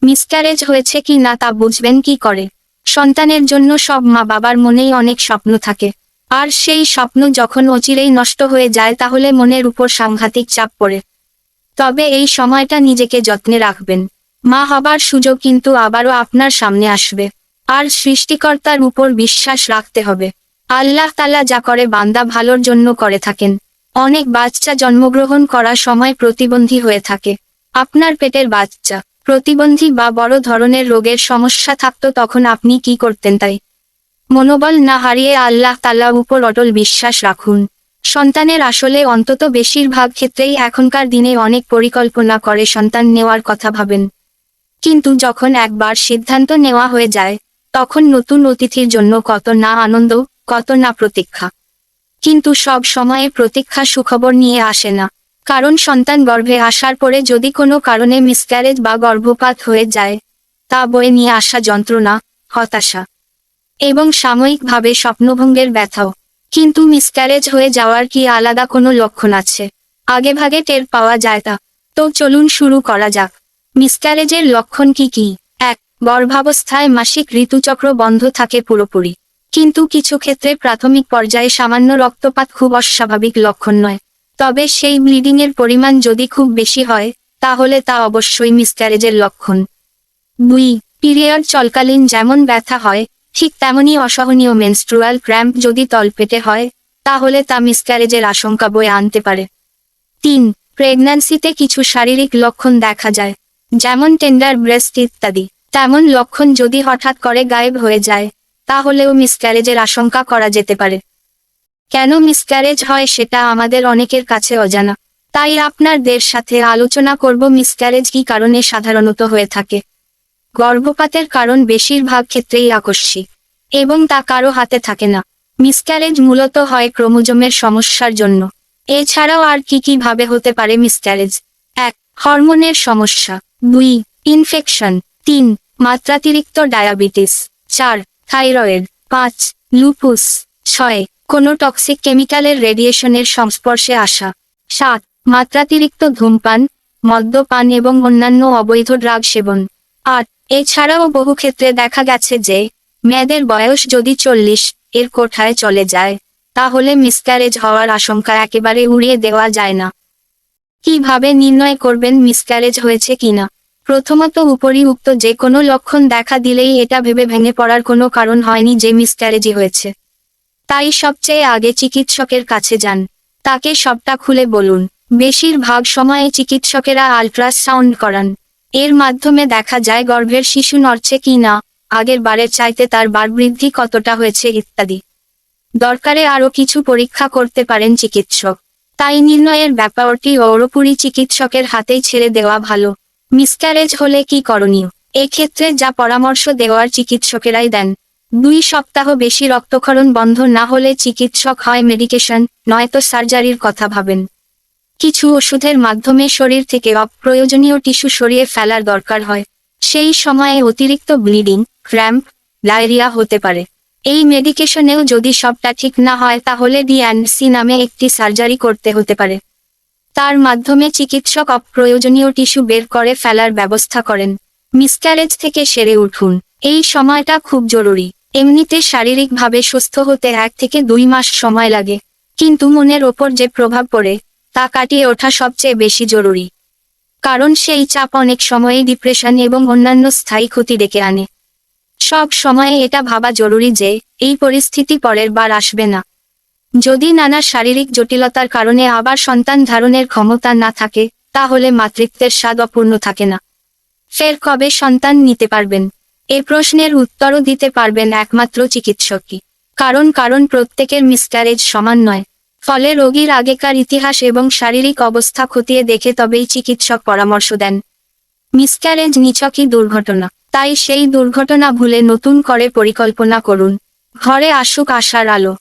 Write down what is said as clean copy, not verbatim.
Miscarriage হয়েছে কি না তা বুঝবেন কি করে? সন্তানের জন্য সব মা বাবার মনেই অনেক স্বপ্ন থাকে, আর সেই স্বপ্ন যখন অচিরেই নষ্ট হয়ে যায় তাহলে মনের উপর সাংঘাতিক চাপ পড়ে। তবে এই সময়টা নিজেকে যত্নে রাখবেন। মা হবার সুযোগ কিন্তু আবারও আপনার সামনে আসবে, আর সৃষ্টিকর্তার উপর বিশ্বাস রাখতে হবে। আল্লাহ তাআলা যা করে বান্দা ভালোর জন্য করে থাকেন। অনেক বাচ্চা জন্মগ্রহণ করার সময় প্রতিবন্ধী হয়ে থাকে। আপনার পেটের বাচ্চা প্রতিবন্ধী বা বড় ধরনের রোগের সমস্যা থাকতো, তখন আপনি কি করতেন? তাই মনোবল না হারিয়ে আল্লাহ তাআলার উপর অটল বিশ্বাস রাখুন। সন্তানের আসলে অন্তত বেশিরভাগ ক্ষেত্রেই এখনকার দিনে অনেক পরিকল্পনা করে সন্তান নেওয়ার কথা ভাবেন, কিন্তু যখন একবার সিদ্ধান্ত নেওয়া হয়ে যায় তখন নতুন অতিথির জন্য কত না আনন্দ, কত না প্রতীক্ষা। কিন্তু সব সময়ে প্রতীক্ষা সুখবর নিয়ে আসে না, কারণ সন্তান গর্ভে আসার পরে যদি কোনো কারণে মিসক্যারেজ বা গর্ভপাত হয়ে যায়, তা বয়ে নিয়ে আসা যন্ত্রণা, হতাশা এবং সাময়িকভাবে স্বপ্নভঙ্গের ব্যথাও। কিন্তু মিসক্যারেজ হয়ে যাওয়ার কি আলাদা কোনো লক্ষণ আছে? আগেভাগে টের পাওয়া যায় তা? তো চলুন শুরু করা যাক। মিসক্যারেজের লক্ষণ কি কি? 1. গর্ভাবস্থায় মাসিক ঋতুচক্র বন্ধ থাকে পুরোপুরি, কিন্তু কিছু ক্ষেত্রে প্রাথমিক পর্যায়ে সামান্য রক্তপাত খুব অস্বাভাবিক লক্ষণ নয়। তবে সেই ব্লিডিংয়ের পরিমাণ যদি খুব বেশি হয় তাহলে তা অবশ্যই মিসক্যারেজের লক্ষণ। 2. পিরিয়ড চলাকালীন যেমন ব্যথা হয় ঠিক তেমনি অসহনীয় মেনস্ট্রুয়াল ক্র্যাম্প যদি তলপেটে হয় তাহলে তা মিসক্যারেজের আশঙ্কা বয়ে আনতে পারে। 3. প্রেগন্যান্সিতে কিছু শারীরিক লক্ষণ দেখা যায়, যেমন টেন্ডার ব্রেস্ট ইত্যাদি। তেমন লক্ষণ যদি হঠাৎ করে গায়েব হয়ে যায় তাহলেও মিসক্যারেজের আশঙ্কা করা যেতে পারে। কেন মিসক্যারেজ হয় সেটা আমাদের অনেকের কাছে অজানা, তাই আপনাদের সাথে আলোচনা করব মিসক্যারেজ কী কারণে সাধারণত হয়ে থাকে। গর্ভপাতের কারণ বেশিরভাগ ক্ষেত্রেই আকস্মিক, এবং তা কারো হাতে থাকে না। মিসক্যারেজ মূলত হয় ক্রোমোজোমের সমস্যার জন্য। এছাড়াও আর কি ভাবে হতে পারে মিসক্যারেজ? 1. হরমোনের সমস্যা। 2. ইনফেকশন। 3. মাত্রাতিরিক্ত ডায়াবেটিস। 4. থাইরয়েড। 5. লুপুস। 6. কোনো টক্সিক কেমিক্যালের রেডিয়েশনের সংস্পর্শে আসা। 7. মাত্রাতিরিক্ত ধূমপান, মদ্যপান এবং অন্যান্য অবৈধ ড্রাগ সেবন। 8. এছাড়াও বহু ক্ষেত্রে দেখা গেছে যে মেয়েদের বয়স যদি 40 এর কোঠায় চলে যায় তাহলে মিসক্যারেজ হওয়ার আশঙ্কা একেবারে উড়িয়ে দেওয়া যায় না। কিভাবে নির্ণয় করবেন মিসক্যারেজ হয়েছে কিনা? প্রথমত, উপরিউক্ত যে কোনো লক্ষণ দেখা দিলেই এটা ভেবে ভেঙে পড়ার কোনো কারণ হয়নি যে মিসক্যারেজই হয়েছে। তাই সবচেয়ে আগে চিকিৎসকের কাছে যান, তাকে সবটা খুলে বলুন। বেশিরভাগ সময়ে চিকিৎসকেরা আল্ট্রাসাউন্ড করান, এর মাধ্যমে দেখা যায় গর্ভের শিশু নড়ছে কি না, আগের বারের চাইতে তার বাড়বৃদ্ধি কতটা হয়েছে ইত্যাদি। দরকারে আরও কিছু পরীক্ষা করতে পারেন চিকিৎসক। তাই নির্ণয়ের ব্যাপারটি পুরোপুরি চিকিৎসকের হাতেই ছেড়ে দেওয়া ভালো। মিসক্যারেজ হলে কি করণীয়? এক্ষেত্রে যা পরামর্শ দেওয়ার চিকিৎসকেরাই দেন। 2 সপ্তাহ বেশি রক্তক্ষরণ বন্ধ না হলে চিকিৎসক হয় মেডিকেশন নয়তো সার্জারির কথা ভাবেন। কিছু ওষুধের মাধ্যমে শরীর থেকে অপ্রয়োজনীয় টিস্যু সরিয়ে ফেলার দরকার হয়। সেই সময়ে অতিরিক্ত ব্লিডিং, ক্র্যাম্প, ডায়রিয়া হতে পারে। এই মেডিকেশনেও যদি সবটা ঠিক না হয় তাহলে ডি&সি নামে একটি সার্জারি করতে হতে পারে। তার মাধ্যমে চিকিৎসক অপ্রয়োজনীয় টিস্যু বের করে ফেলার ব্যবস্থা করেন। মিসক্যারেজ থেকে সেরে উঠুন। এই সময়টা খুব জরুরি। এমনিতে শারীরিকভাবে সুস্থ হতে 1 থেকে 2 মাস সময় লাগে, কিন্তু মনের ওপর যে প্রভাব পড়ে তা কাটিয়ে ওঠা সবচেয়ে বেশি জরুরি। কারণ সেই চাপ অনেক সময়ই ডিপ্রেশন এবং অন্যান্য স্থায়ী ক্ষতি ডেকে আনে। সব সময়ে এটা ভাবা জরুরি যে এই পরিস্থিতি পরের বার আসবে না। যদি নানা শারীরিক জটিলতার কারণে আবার সন্তান ধারণের ক্ষমতা না থাকে তাহলে মাতৃত্বের স্বাদ অপূর্ণ থাকে না। ফের কবে সন্তান নিতে পারবেন? এ প্রশ্নের উত্তরও দিতে পারবেন একমাত্র চিকিৎসকই। কারণ প্রত্যেকের মিসক্যারেজ সমান নয়। ফলে রোগীর আগেকার ইতিহাস এবং শারীরিক অবস্থা খতিয়ে দেখে তবেই চিকিৎসক পরামর্শ দেন। মিসক্যারেজ নিছকই দুর্ঘটনা, তাই সেই দুর্ঘটনা ভুলে নতুন করে পরিকল্পনা করুন। ঘরে আসুক আশার আলো।